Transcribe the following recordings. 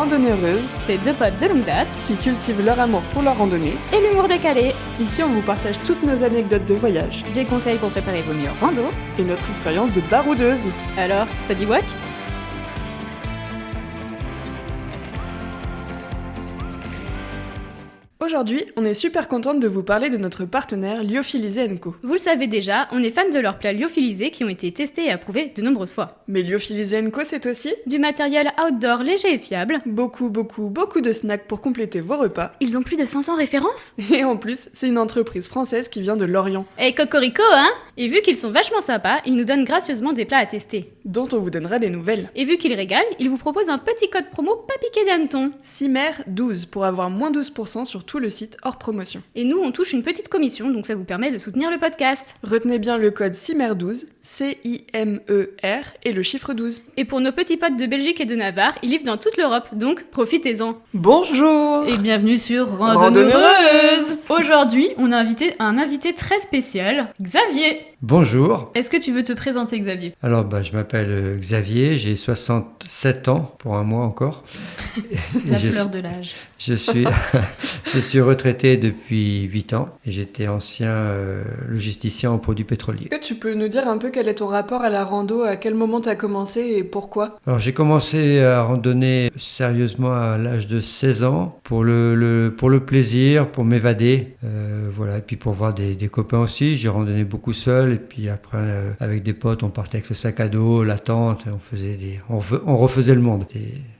Randonneureuses, C'est deux potes de longue date qui cultivent leur amour pour la randonnée. et l'humour décalé. Ici, on vous partage toutes nos anecdotes de voyage Des conseils pour préparer vos meilleurs randos. et notre expérience de baroudeuse. Alors, ça dit wak? Aujourd'hui, on est super contente de vous parler de notre partenaire Lyophilisé & Co. Vous le savez déjà, on est fan de leurs plats lyophilisés qui ont été testés et approuvés de nombreuses fois. Mais Lyophilisé & Co, c'est aussi Du matériel outdoor léger et fiable. beaucoup de snacks pour compléter vos repas. Ils ont plus de 500 références. Et en plus, c'est une entreprise française qui vient de Lorient, Et cocorico, hein? Et vu qu'ils sont vachement sympas, ils nous donnent gracieusement des plats à tester. dont on vous donnera des nouvelles. Et vu qu'ils régalent, ils vous proposent un petit code promo pas piqué d'hanneton. CIMER12 pour avoir moins 12% sur tout le site hors promotion. Et nous, on touche une petite commission, donc ça vous permet de soutenir le podcast. Retenez bien le code CIMER12, C-I-M-E-R et le chiffre 12. Et pour nos petits potes de Belgique et de Navarre, ils livrent dans toute l'Europe, donc profitez-en. Bonjour Et bienvenue sur Randonneureuse. Aujourd'hui, on a invité un invité très spécial, Xavier. Bonjour, Est-ce que tu veux te présenter, Xavier? alors je m'appelle Xavier, j'ai 67 ans pour un mois encore. Et La je, fleur de l'âge. je suis, je suis retraité depuis 8 ans et j'étais ancien logisticien en produits pétroliers. Est-ce que tu peux nous dire un peu quel est ton rapport à la rando, à quel moment t'as commencé et pourquoi? Alors j'ai commencé à randonner sérieusement à l'âge de 16 ans pour le plaisir, pour m'évader, voilà, et puis pour voir des copains aussi. J'ai randonné beaucoup seul et puis après avec des potes on partait avec le sac à dos, la tente, on refaisait le monde.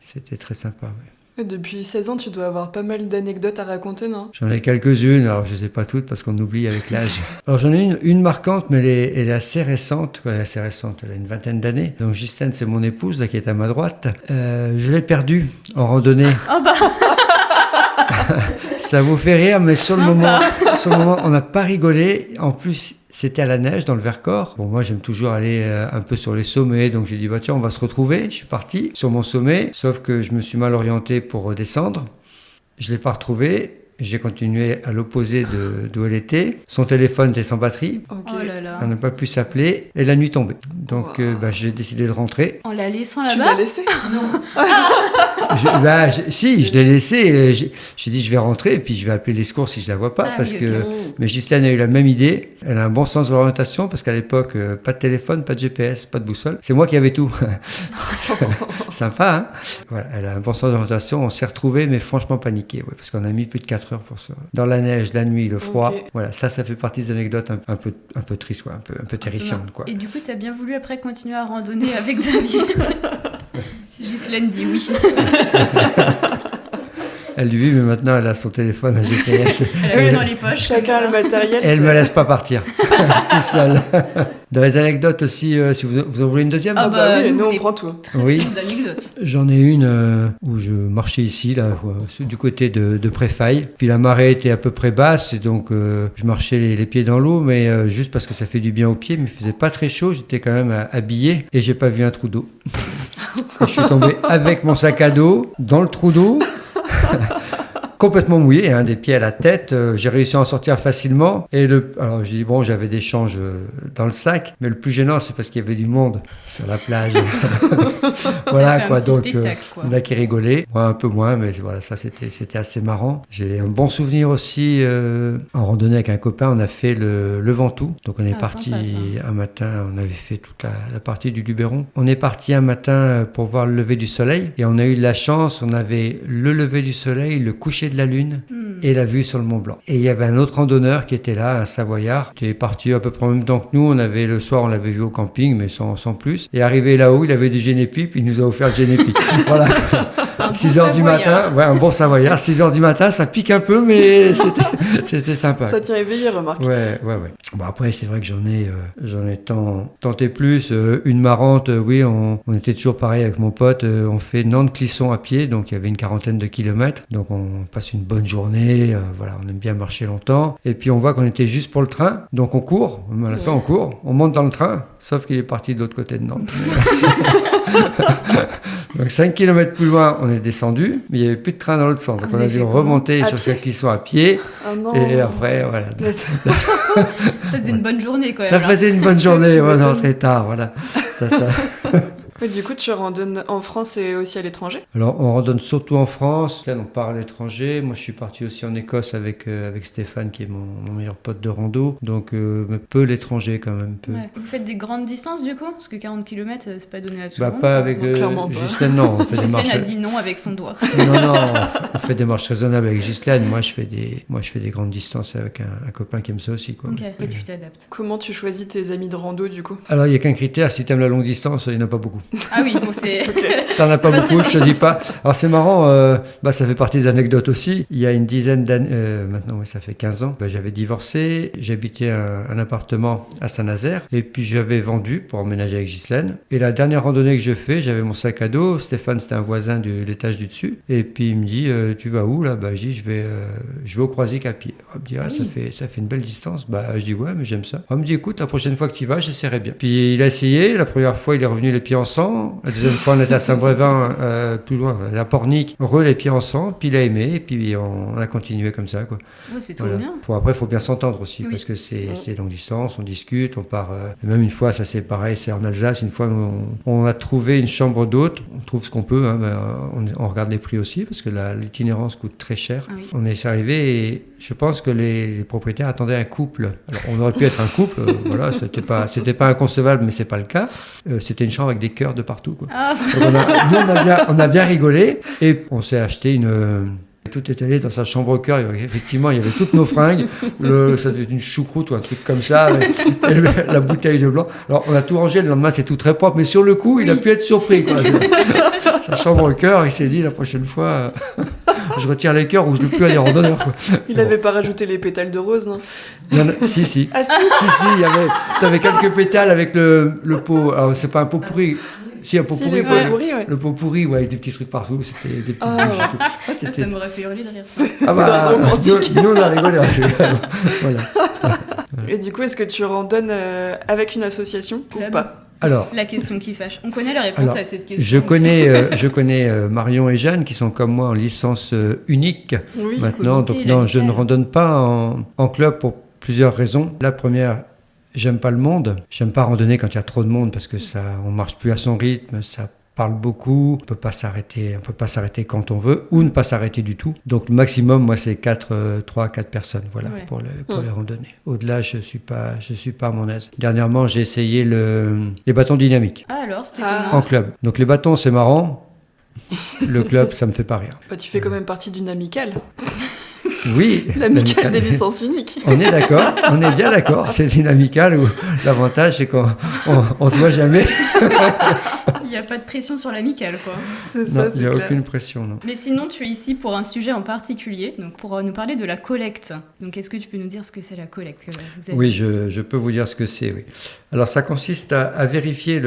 C'était très sympa. Ouais. Et depuis 16 ans, tu dois avoir pas mal d'anecdotes à raconter, non? J'en ai quelques-unes, alors je ne les ai pas toutes parce qu'on oublie avec l'âge. Alors j'en ai une marquante, mais elle est assez récente. Elle est assez récente, elle a une vingtaine d'années. Donc Justine, c'est mon épouse, là, qui est à ma droite. Je l'ai perdue en randonnée. Oh bah, Ça vous fait rire, mais sur le Sympa. moment, on n'a pas rigolé. En plus, c'était à la neige dans le Vercors. Bon, moi, j'aime toujours aller un peu sur les sommets, donc j'ai dit, bah tiens, on va se retrouver. Je suis parti sur mon sommet, sauf que je me suis mal orienté pour redescendre. Je l'ai pas retrouvée. J'ai continué à l'opposé d'où elle était. Son téléphone était sans batterie. Ok. oh là là. On n'a pas pu s'appeler. Et la nuit tombée. Donc, Wow. j'ai décidé de rentrer. En la laissant Tu l'as là-bas? laissé? Si, je l'ai laissé. J'ai dit, je vais rentrer et puis je vais appeler les secours si je la vois pas. Ah parce oui, que ok. Mais Ghislaine a eu la même idée. Elle a un bon sens de l'orientation parce qu'à l'époque, pas de téléphone, pas de GPS, pas de boussole. C'est moi qui avais tout. Sympa, hein? Voilà, elle a un bon sens d'orientation. On s'est retrouvés, mais franchement paniqués. Ouais, parce qu'on a mis plus de 4 heures pour ça. Dans la neige, la nuit, le froid. Ok. Voilà, ça fait partie des anecdotes un peu tristes, quoi, un peu terrifiantes, quoi. Et du coup, t'as bien voulu après continuer à randonner avec Xavier? Ghislaine dit oui. Elle lui dit, mais maintenant, elle a son téléphone à GPS. Elle a mis dans les poches. Chacun comme le ça. matériel. Elle c'est- me laisse pas partir, tout seul. Dans les anecdotes aussi, si vous en voulez une deuxième? Ah Ah bah oui, nous, nous on on est prend tout. Très Oui. friands d'anecdotes. J'en ai une où je marchais ici, là, du côté de Préfaille. Puis la marée était à peu près basse, et donc je marchais les pieds dans l'eau, mais juste parce que ça fait du bien aux pieds, mais il faisait pas très chaud, j'étais quand même habillé, et j'ai pas vu un trou d'eau. Et je suis tombé avec mon sac à dos dans le trou d'eau. Complètement mouillé, hein, des pieds à la tête. J'ai réussi à en sortir facilement. Alors j'ai dit, bon, j'avais des changes dans le sac, mais le plus gênant, c'est parce qu'il y avait du monde sur la plage. Voilà, fait un quoi. petit Donc, spectacle, quoi. il y en a qui rigolaient, moi un peu moins, mais voilà, ça c'était assez marrant. J'ai un bon souvenir aussi en randonnée avec un copain. On a fait le Ventoux. Donc on est Ah, parti sympa, ça. un matin, on avait fait toute la partie du Luberon. On est parti un matin pour voir le lever du soleil et on a eu de la chance. On avait le lever du soleil, le coucher de la lune et la vue sur le Mont Blanc. Et il y avait un autre randonneur qui était là, un Savoyard, qui est parti à peu près en même temps que nous. Le soir, on l'avait vu au camping, mais sans plus. Et arrivé là-haut, il avait du génépipe, il nous a offert le génépipe. Voilà. Un bon 6 heures du Savoyard. matin, ouais, un bon Savoyard. 6 heures du matin, ça pique un peu, mais c'était sympa. Ça t'a éveillé, remarque. Ouais. Bon, après, c'est vrai que j'en ai tenté plus. Une marrante, oui, on était toujours pareil avec mon pote. On fait Nantes-Clisson à pied, donc il y avait une 40aine de kilomètres. Donc on passe une bonne journée. Voilà, on aime bien marcher longtemps. Et puis on voit qu'on était juste pour le train, donc on court. À la fin, on court. On monte dans le train, sauf qu'il est parti de l'autre côté de Nantes. Donc 5 km plus loin, on est descendu, mais il n'y avait plus de train dans l'autre sens. Donc Vous on a avez dû fait comment? remonter À sur pied celles qui sont à pied. Ah non. Et après, voilà. Ça faisait une bonne journée quand même. Ça là. faisait une bonne journée, Tu on est m'étonnes. rentré tard, voilà. Ça. Et du coup, tu randonnes en France et aussi à l'étranger? Alors, on randonne surtout en France. Là, on part à l'étranger. Moi, je suis parti aussi en Écosse avec Stéphane, qui est mon meilleur pote de rando. Donc, mais peu l'étranger quand même. Peu. Ouais. Vous faites des grandes distances du coup? Parce que 40 km, c'est pas donné à tout Bah, le monde. pas avec clairement pas. Ghislaine, non. On fait des Ghislaine marches. a dit non avec son doigt. Non, on fait des marches raisonnables avec Ghislaine. Moi, je fais des grandes distances avec un copain qui aime ça aussi, quoi. Ok, et tu t'adaptes. Comment tu choisis tes amis de rando, du coup? Alors, il n'y a qu'un critère. Si tu aimes la longue distance, il n'y en a pas beaucoup. Ah oui, bon, c'est. T'en as pas C'est pas beaucoup, très tu choisis pas. Alors c'est marrant, ça fait partie des anecdotes aussi. Il y a une dizaine d'années, maintenant oui, ça fait 15 ans, j'avais divorcé, j'habitais un appartement à Saint-Nazaire et puis j'avais vendu pour emménager avec Ghislaine. Et la dernière randonnée que je fais, j'avais mon sac à dos, Stéphane c'était un voisin de l'étage du dessus et puis il me dit tu vas où là? Je dis je vais au Croisic à pied. Il me dit Ah ça oui. fait une belle distance. Je dis ouais mais j'aime ça. Il me dit écoute la prochaine fois que tu y vas j'essaierai bien. Puis il a essayé, la première fois il est revenu les pieds en sang, la deuxième fois on était à Saint-Brévin plus loin, à Pornic, les pieds en sang, puis il a aimé et puis on a continué comme ça quoi. Oh, c'est trop Voilà. bien. Après il faut bien s'entendre aussi Oui. parce que c'est longue distance, on discute, on part et même une fois ça c'est pareil, c'est en Alsace, une fois on a trouvé une chambre d'hôte, on trouve ce qu'on peut, hein, on regarde les prix aussi parce que l'itinérance coûte très cher. Ah oui. On est arrivé et je pense que les propriétaires attendaient un couple. Alors, on aurait pu être un couple, voilà, c'était pas inconcevable, mais c'est pas le cas. C'était une chambre avec des cœurs de partout, quoi. Ah, Donc on a bien rigolé et on s'est acheté une. Tout est allé dans sa chambre au cœur. Effectivement, il y avait toutes nos fringues. Ça devait être une choucroute ou un truc comme ça. Et la bouteille de blanc. Alors, on a tout rangé. Le lendemain, c'est tout très propre. Mais sur le coup, il a pu être surpris, quoi. Sa chambre au cœur, il s'est dit la prochaine fois, je retire les cœurs ou je ne veux plus aller randonneur, quoi. Il avait pas rajouté les pétales de rose, non? Si. Ah si. Si, t'avais quelques pétales avec le pot. Alors, c'est pas un pot pourri. Si, un pot Si, pourri. les pots pourris, ouais. Le pot pourri, ouais, avec des petits trucs partout. C'était des petites Ah. bougies, tout. Ah, ça m'aurait fait hurler de rire. Ça. romantique. nous, on a rigolé. Voilà. Et du coup, est-ce que tu randonnes avec une association ou Club. pas? Alors, La question qui fâche. On connaît la réponse Alors, à cette question. je connais Marion et Jeanne qui sont comme moi en licence unique Oui. maintenant. comité, Donc non, je ne l'amical. randonne pas en club pour plusieurs raisons. La première, j'aime pas le monde. J'aime pas randonner quand il y a trop de monde parce que on marche plus à son rythme, ça parle beaucoup, on peut pas s'arrêter quand on veut ou ne pas s'arrêter du tout. Donc le maximum, moi, c'est 3 à 4 personnes, voilà, Ouais. pour les randonnées. Au-delà, je suis pas à mon aise. Dernièrement, j'ai essayé les bâtons dynamiques Ah alors, c'était Ah. comment? en club. Donc les bâtons, c'est marrant. Le club, ça me fait pas rire. Bah, tu fais quand même partie d'une amicale. Oui. L'amicale des licences uniques. On est d'accord, on est bien d'accord. C'est une amicale où l'avantage, c'est qu'on se voit jamais. Il n'y a pas de pression sur l'amicale, quoi. C'est Non, ça, il c'est n'y a clair. aucune pression, non. Mais sinon, tu es ici pour un sujet en particulier, donc pour nous parler de la collecte. Donc, est-ce que tu peux nous dire ce que c'est la collecte, Xavier? Oui, je peux vous dire ce que c'est, oui. Alors, ça consiste à vérifier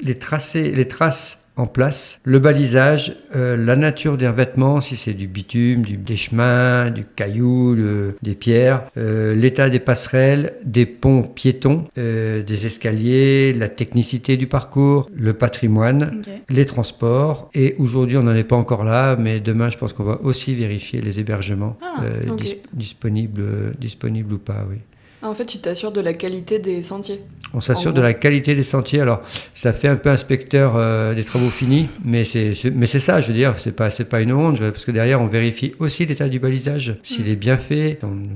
les traces en place, le balisage, la nature des revêtements, si c'est du bitume, des chemins, du caillou, des pierres, l'état des passerelles, des ponts piétons, des escaliers, la technicité du parcours, le patrimoine, Ok. les transports. Et aujourd'hui, on n'en est pas encore là, mais demain, je pense qu'on va aussi vérifier les hébergements Ah, ok. disponibles ou pas, oui. Ah, en fait, tu t'assures de la qualité des sentiers. On s'assure En de gros. la qualité des sentiers. Alors, ça fait un peu inspecteur des travaux finis, mais c'est ça, je veux dire, c'est pas une honte, parce que derrière, on vérifie aussi l'état du balisage, s'il est bien fait, on ne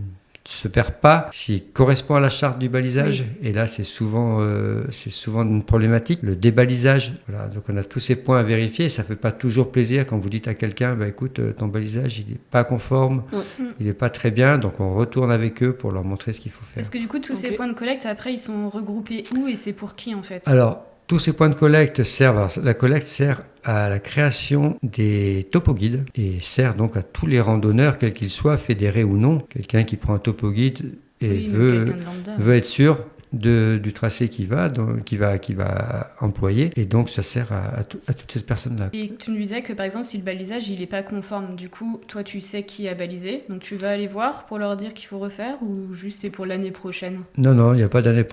se perd pas, s'il correspond à la charte du balisage. Et là, c'est souvent une problématique, le débalisage. Voilà, donc on a tous ces points à vérifier. Et ça fait pas toujours plaisir quand vous dites à quelqu'un, écoute, ton balisage, il est pas conforme, il est pas très bien. Donc on retourne avec eux pour leur montrer ce qu'il faut faire. Parce que du coup, tous ces Ok. points de collecte, après, ils sont regroupés où et c'est pour qui, en fait? Alors, tous ces points de collecte la collecte sert à la création des topoguides et sert donc à tous les randonneurs, quels qu'ils soient, fédérés ou non. Quelqu'un qui prend un topoguide et Oui, mais veut quelqu'un de lambda. veut être sûr du tracé qu'il va employer, et donc ça sert à toutes ces personnes-là. Et tu nous disais que par exemple, si le balisage il est pas conforme, du coup, toi tu sais qui a balisé, donc tu vas aller voir pour leur dire qu'il faut refaire ou juste c'est pour l'année prochaine? Non, il n'y a pas d'année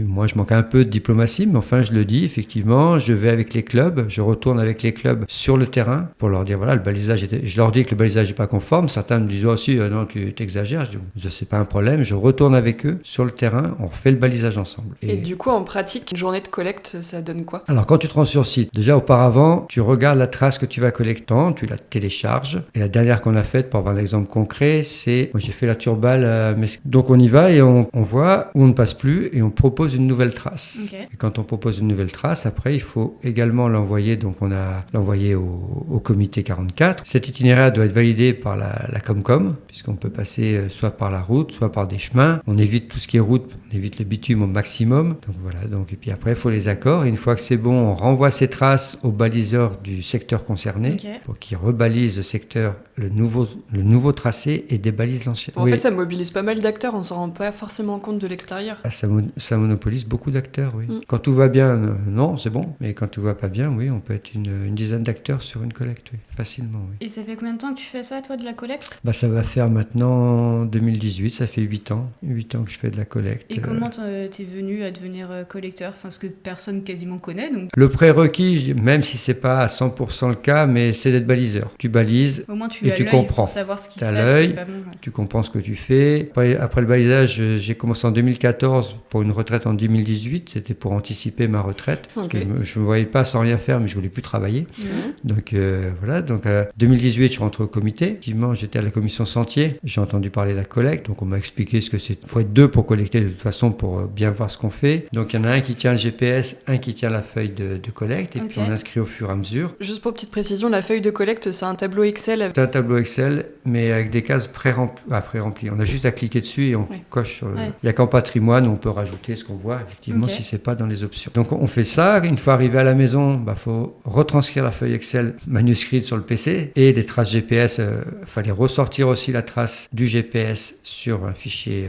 moi je manque un peu de diplomatie, mais enfin je le dis, effectivement, je vais avec les clubs, je retourne avec les clubs sur le terrain pour leur dire, voilà, je leur dis que le balisage n'est pas conforme, certains me disent, oh si, non, tu t'exagères, je dis, c'est pas un problème, je retourne avec avec eux sur le terrain, on refait le balisage ensemble. Et du coup, en pratique, une journée de collecte, ça donne quoi? Alors, quand tu te rends sur site, déjà auparavant, tu regardes la trace que tu vas collectant, tu la télécharges. Et la dernière qu'on a faite, pour avoir un exemple concret, c'est, moi j'ai fait la Turballe à Mesquite. Donc on y va et on voit où on ne passe plus et on propose une nouvelle trace. Ok. Et quand on propose une nouvelle trace, après il faut également l'envoyer, donc on a l'envoyé au comité 44. Cet itinéraire doit être validé par la Comcom, puisqu'on peut passer soit par la route, soit par des chemins. On évite tout ce qui est route, on évite le bitume au maximum. Donc voilà, donc, et puis après il faut les accords. Et une fois que c'est bon, on renvoie ces traces au baliseur du secteur concerné Ok. pour qu'il rebalise le secteur, le nouveau tracé et débalise l'ancien. En Oui. fait, ça mobilise pas mal d'acteurs, on s'en rend pas forcément compte de l'extérieur. Ah, ça monopolise beaucoup d'acteurs, oui. Mm. Quand tout va bien, non, c'est bon. Mais quand tout va pas bien, oui, on peut être une dizaine d'acteurs sur une collecte, oui, facilement, oui. Et ça fait combien de temps que tu fais ça, toi, de la collecte? Bah, ça va faire maintenant 2018, ça fait 8 ans. 8 ans que je fais de la collecte. Et comment t'es venu à devenir collecteur? Enfin, ce que personne quasiment connaît, donc Le prérequis, même si c'est pas à 100% le cas, mais c'est d'être baliseur. Tu balises, au moins tu Et as tu l'œil comprends. pour savoir ce qui se T'as passe. l'œil, qui est pas bon, ouais. tu comprends ce que tu fais. Après le balisage, j'ai commencé en 2014 pour une retraite en 2018. C'était pour anticiper ma retraite. Ok. Je me voyais pas sans rien faire, mais je voulais plus travailler. Mhm. Donc voilà, donc 2018, je suis rentré au comité. Effectivement, j'étais à la commission Sentier. J'ai entendu parler de la collecte, donc on m'a expliqué ce que c'est. Il faut être deux pour collecter de toute façon pour bien voir ce qu'on fait. Donc il y en a un qui tient le GPS, un qui tient la feuille de collecte, et puis Ok. on inscrit au fur et à mesure. Juste pour petite précision, la feuille de collecte, c'est un tableau Excel. C'est un tableau Excel, mais avec des cases pré-remplies. On a juste à cliquer dessus et on Ouais. coche sur le... Ouais. Il n'y a qu'en patrimoine où on peut rajouter ce qu'on voit, effectivement, Ok. si c'est pas dans les options. Donc on fait ça. Une fois arrivé à la maison, faut retranscrire la feuille Excel manuscrite sur le PC et les traces GPS. Fallait ressortir aussi la trace du GPS sur un fichier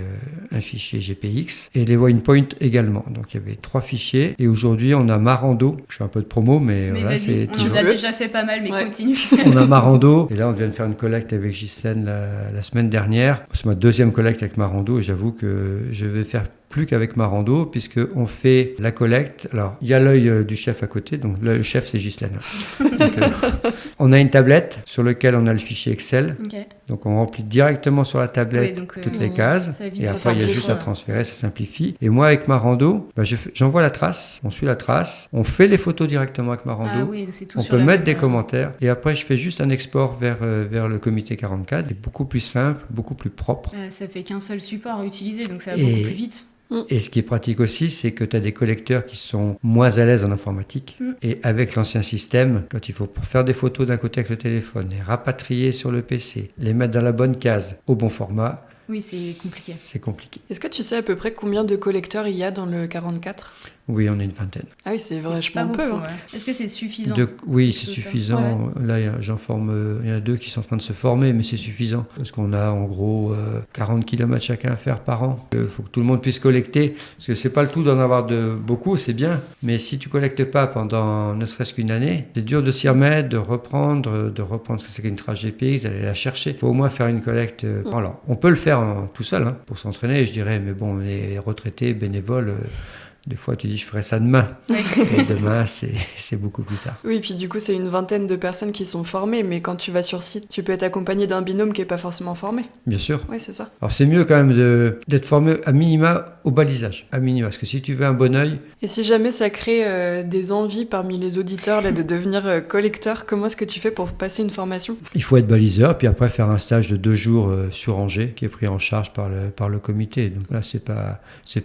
GPX et les waypoints également. Donc il y avait 3 fichiers et aujourd'hui on a Marando. Je fais un peu de promo, mais Mais voilà, vas-y, c'est on toujours- l'a déjà fait pas mal, mais Ouais. continue. on a Marando, et là on vient de faire une collecte avec Ghislaine la semaine dernière. C'est ma deuxième collecte avec Marando et j'avoue que je vais faire plus qu'avec Marando, puisqu'on fait la collecte. Alors, il y a l'œil du chef à côté, donc le chef c'est Ghislaine. Donc, on a une tablette sur laquelle on a le fichier Excel, Ok. donc on remplit directement sur la tablette Oui, donc, toutes les cases, ça évite, et ça après il y a simplifie. juste à transférer, ça simplifie. Et moi avec Marando, j'envoie la trace, on suit la trace, on fait les photos directement avec Marando. Ah oui, c'est tout On sur peut la mettre même, des commentaires et après je fais juste un export vers le comité 44. C'est beaucoup plus simple, beaucoup plus propre. Ça fait qu'un seul support à utiliser, donc ça va Et- beaucoup plus vite. Et ce qui est pratique aussi, c'est que tu as des collecteurs qui sont moins à l'aise en informatique. Mm. Et avec l'ancien système, quand il faut faire des photos d'un côté avec le téléphone, les rapatrier sur le PC, les mettre dans la bonne case, au bon format, Oui, c'est compliqué. c'est compliqué. Est-ce que tu sais à peu près combien de collecteurs il y a dans le 44? Oui, on est une vingtaine. Ah oui, c'est pas vachement peu. beaucoup, Hein. ouais. Est-ce que c'est suffisant? Oui, c'est Tout ça. suffisant. Là, j'en forme, il y en a 2 qui sont en train de se former, mais c'est suffisant. Parce qu'on a en gros 40 km chacun à faire par an. Il faut que tout le monde puisse collecter. Parce que c'est pas le tout d'en avoir beaucoup, c'est bien. Mais si tu collectes pas pendant ne serait-ce qu'une année, c'est dur de s'y remettre, de reprendre ce que c'est qu'une trace GPX, d'aller la chercher. Il faut au moins faire une collecte. Alors, on peut le faire tout seul, hein, pour s'entraîner, je dirais. Mais bon, les retraités, bénévoles... Des fois, tu dis, je ferai ça demain. Ouais. Et demain, c'est beaucoup plus tard. Oui, puis du coup, c'est une vingtaine de personnes qui sont formées, mais quand tu vas sur site, tu peux être accompagné d'un binôme qui est pas forcément formé. Bien sûr. Oui, c'est ça. Alors, c'est mieux quand même d'être formé à minima au balisage. À minima. Parce que si tu veux un bon œil, Et si jamais ça crée des envies parmi les auditeurs là, de devenir collecteur, comment est-ce que tu fais pour passer une formation? il faut être baliseur. Puis après, faire un stage de 2 jours sur Angers, qui est pris en charge par le comité. Donc là, c'est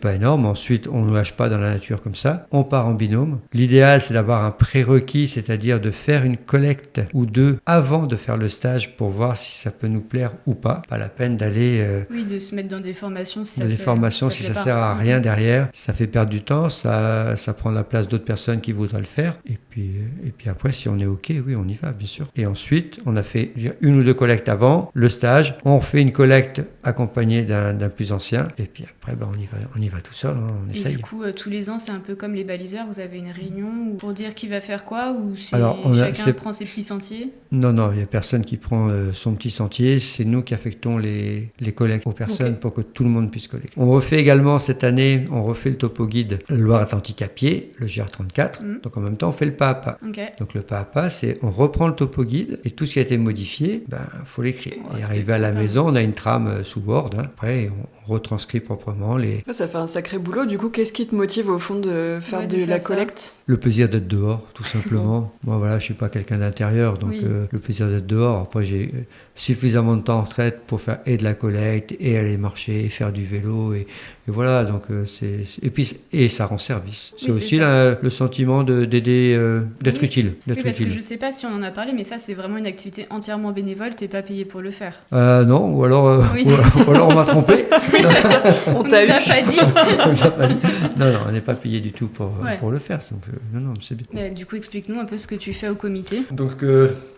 pas énorme. Ensuite, on ne lâche pas dans la nature comme ça. On part en binôme. L'idéal, c'est d'avoir un prérequis, c'est-à-dire de faire une collecte ou 2 avant de faire le stage pour voir si ça peut nous plaire ou pas. Pas la peine d'aller Oui, de se mettre dans des formations si dans ça des formations si plaît ça pas. sert à rien derrière. Ça fait perdre du temps, ça prend la place d'autres personnes qui voudraient le faire. Et puis après, si on est OK, oui, on y va, bien sûr. Et ensuite, on a fait 1 ou 2 collectes avant le stage. On fait une collecte accompagnée d'un plus ancien. Et puis après, on y va tout seul, hein, on Et essaye. du coup, tous les ans, c'est un peu comme les baliseurs, vous avez une réunion pour dire qui va faire quoi, ou Alors, chacun prend ses petits sentiers? Non, il n'y a personne qui prend son petit sentier. C'est nous qui affectons les collectes aux personnes pour que tout le monde puisse collecter. On refait également cette année, on refait le topo guide Loire-Atlantique à pied, le GR34. Donc en même temps, on fait le pas à pas. Ok. Donc le pas à pas, c'est on reprend le topo guide et tout ce qui a été modifié, faut l'écrire. Ouais, Et c'est arrivé à la sympa. maison, on a une trame sous Word. Hein. Après, on retranscrit proprement les... Ça fait un sacré boulot. Du coup, qu'est-ce qui te motive au fond de faire Ouais, de de la faire ça. collecte? Le plaisir d'être dehors, tout simplement. Moi, voilà, je suis pas quelqu'un d'intérieur, donc Oui. le plaisir d'être dehors. Après, j'ai suffisamment de temps en retraite pour faire et de la collecte, et aller marcher, et faire du vélo, et voilà. Donc, et ça rend service. C'est Oui, c'est aussi ça. le sentiment d'aider, d'être Oui. utile. Oui, D'être parce que utile. je sais pas si on en a parlé, mais ça, c'est vraiment une activité entièrement bénévole, t'es pas payé pour le faire. Non, ou alors, Oui. ou alors on m'a trompé. On On t'a nous a eu. pas dit. On nous a pas dit. Non, on n'est pas payé du tout Ouais. pour le faire. Donc, non, c'est bien. Mais du coup, explique-nous un peu ce que tu fais au comité. Donc,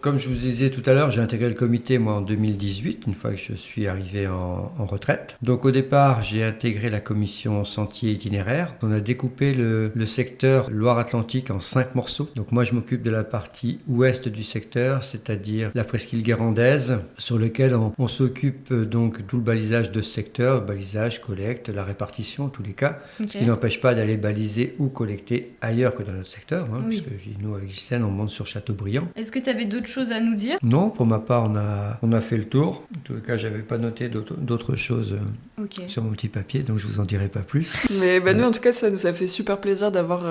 comme je vous disais tout à l'heure, j'ai intégré le comité, moi, en 2018, une fois que je suis arrivé en retraite. Donc, au départ, j'ai intégré la commission sentier itinéraire. On a découpé le secteur Loire-Atlantique en 5 morceaux. Donc, moi, je m'occupe de la partie ouest du secteur, c'est-à-dire la presqu'île guérandaise, sur lequel on s'occupe donc tout le balisage de ce secteur, balisage, collecte, la répartition, en tous les cas. Ok. Ce qui n'empêche pas d'aller baliser ou collecter ailleurs que dans notre secteur, hein, Oui. parce que nous, avec Ghislaine, on monte sur Châteaubriand. Est-ce que tu avais d'autres choses à nous dire? Non, pour ma part, on a fait le tour. En tout cas, j'avais pas noté d'autres choses Ok. sur mon petit papier, donc je vous en dirai pas plus. Mais bah, nous, en tout cas, ça nous a fait super plaisir d'avoir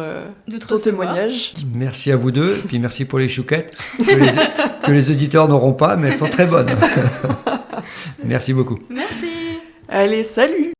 De te ton recevoir. témoignage. Merci à vous deux, et puis merci pour les chouquettes que les auditeurs n'auront pas, mais elles sont très bonnes. Merci beaucoup. Merci. Allez, salut!